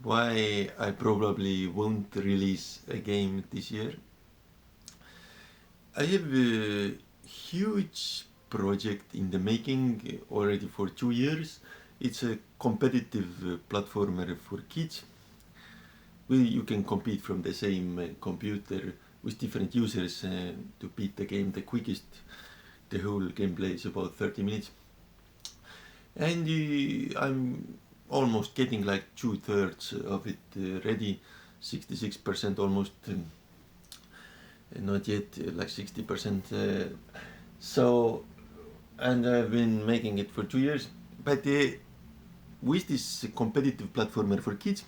why I probably won't release a game this year. I have a huge project in the making already for 2 years. It's a competitive platformer for kids. You can compete from the same computer with different users to beat the game the quickest. The whole gameplay is about 30 minutes. And I'm almost getting like 2/3 of it ready, 66% almost, not yet like 60%. So, and I've been making it for 2 years. But with this competitive platformer for kids,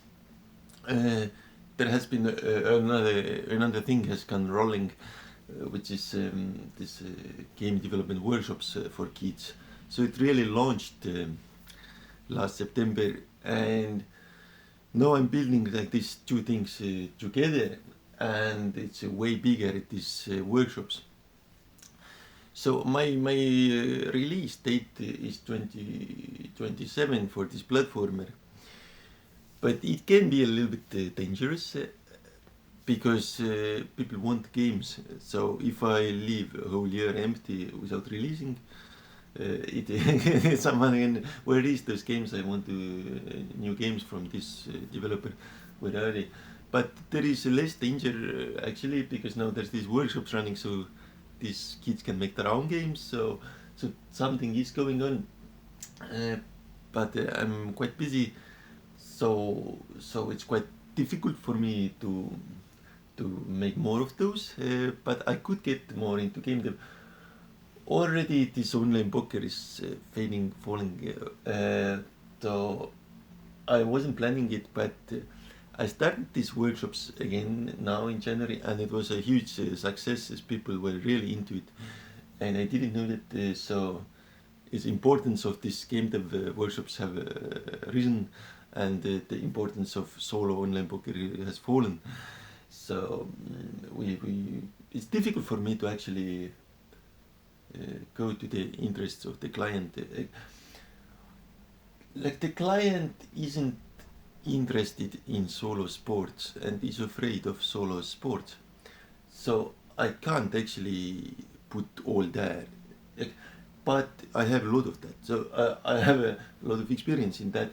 there has been another thing has gone rolling, which is this game development workshops for kids. So it really launched last September, and now I'm building like these two things together, and it's way bigger. These workshops. So my release date is 2027 for this platformer, but it can be a little bit dangerous because people want games. So if I leave a whole year empty without releasing, someone can, where is those games? I want to new games from this developer. Where are they? But there is less danger actually, because now there's these workshops running, so these kids can make their own games. So something is going on, uh, but I'm quite busy, so it's quite difficult for me to make more of those. But I could get more into game dev. Already this online poker is falling. So I wasn't planning it, but I started these workshops again now in January, and it was a huge success as people were really into it. And I didn't know that, so its importance of these game dev workshops have risen, and the importance of solo online poker has fallen. So we it's difficult for me to actually go to the interests of the client. Like the client isn't interested in solo sports and is afraid of solo sports. So I can't actually put all there. Like, but I have a lot of that. So I have a lot of experience in that.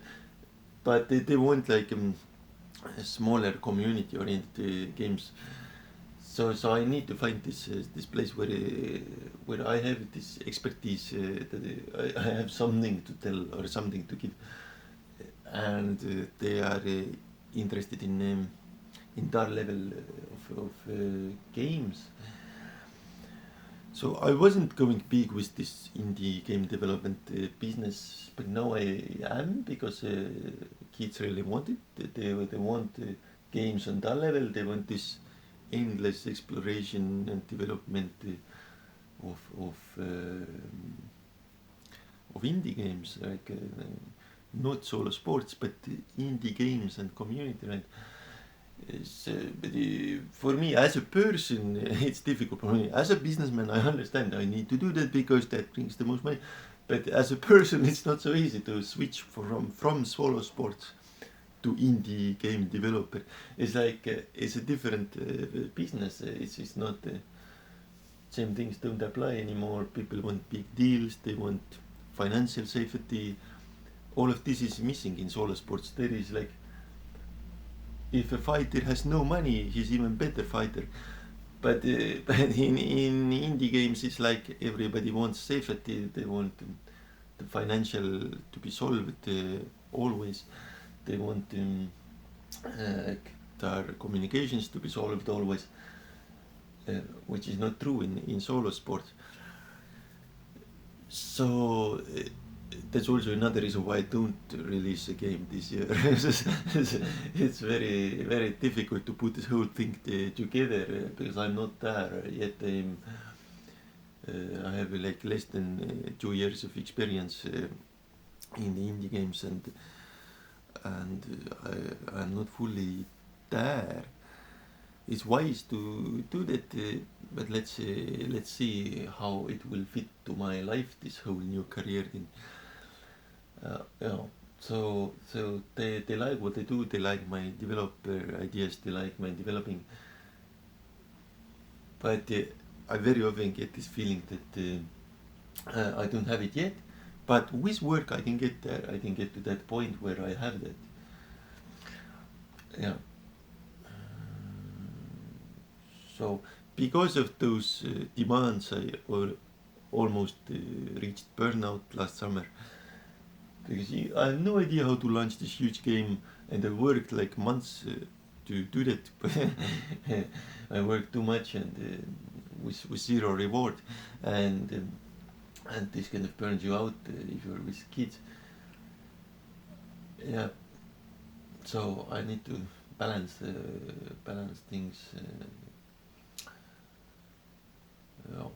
But they want like smaller community-oriented games. So I need to find this place where I have this expertise, that I have something to tell or something to give, and they are interested in that level of games. So I wasn't going big with this indie game development business, but now I am, because kids really want it. They want games on that level. They want this endless exploration and development of indie games, like not solo sports, but indie games and community. Right? But for me as a person, it's difficult for me. As a businessman, I understand I need to do that because that brings the most money. But as a person, it's not so easy to switch from solo sports to indie game developer. It's like it's a different business. It's not same things don't apply anymore. People want big deals. They want financial safety. All of this is missing in solo sports. There is like, if a fighter has no money, he's even better fighter. But but in indie games, it's like everybody wants safety. They want the financial to be solved always. They want their communications to be solved always, which is not true in solo sports. So that's also another reason why I don't release a game this year. It's very difficult to put this whole thing together because I'm not there yet. I have like less than 2 years of experience in the indie games, and I'm not fully there. It's wise to do that, but let's see how it will fit to my life. This whole new career thing. Yeah. so they like what I do. They like my developer ideas. They like my developing. But I very often get this feeling that I don't have it yet. But with work, I can get there. I can get to that point where I have that. Yeah. So because of those demands, I almost reached burnout last summer. Because I have no idea how to launch this huge game, and I worked like months to do that. But I worked too much and with zero reward, and this kind of burns you out if you're with kids. Yeah. So I need to balance things. Yeah.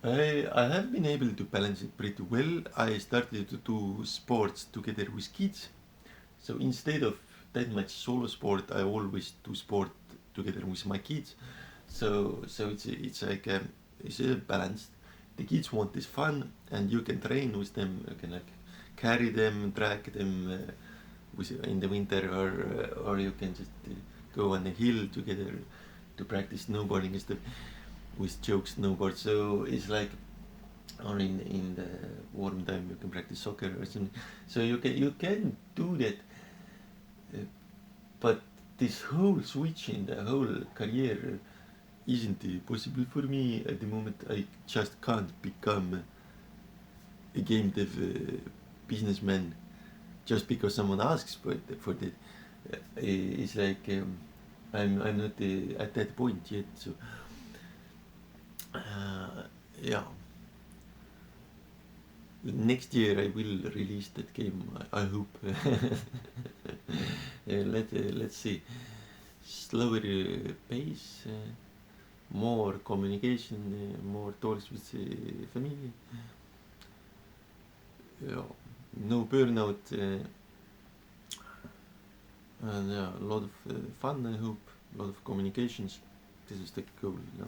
I have been able to balance it pretty well. I started to do sports together with kids. So instead of that much solo sport, I always do sport together with my kids. So it's like it's balanced. The kids want this fun, and you can train with them. You can like carry them, drag them in the winter, or you can just go on a hill together to practice snowboarding and stuff with choke snowboard. So it's like, or in the warm time you can practice soccer or something. So you can do that, uh, but this whole switch in the whole career isn't possible for me at the moment. I just can't become a game dev businessman just because someone asks for that. It's like I'm not at that point yet. So yeah, next year I will release that game. I hope. Let's see. Slower pace, more communication, more talks with family. Yeah, no burnout, and yeah, a lot of fun. I hope a lot of communications. This is the goal. Yeah.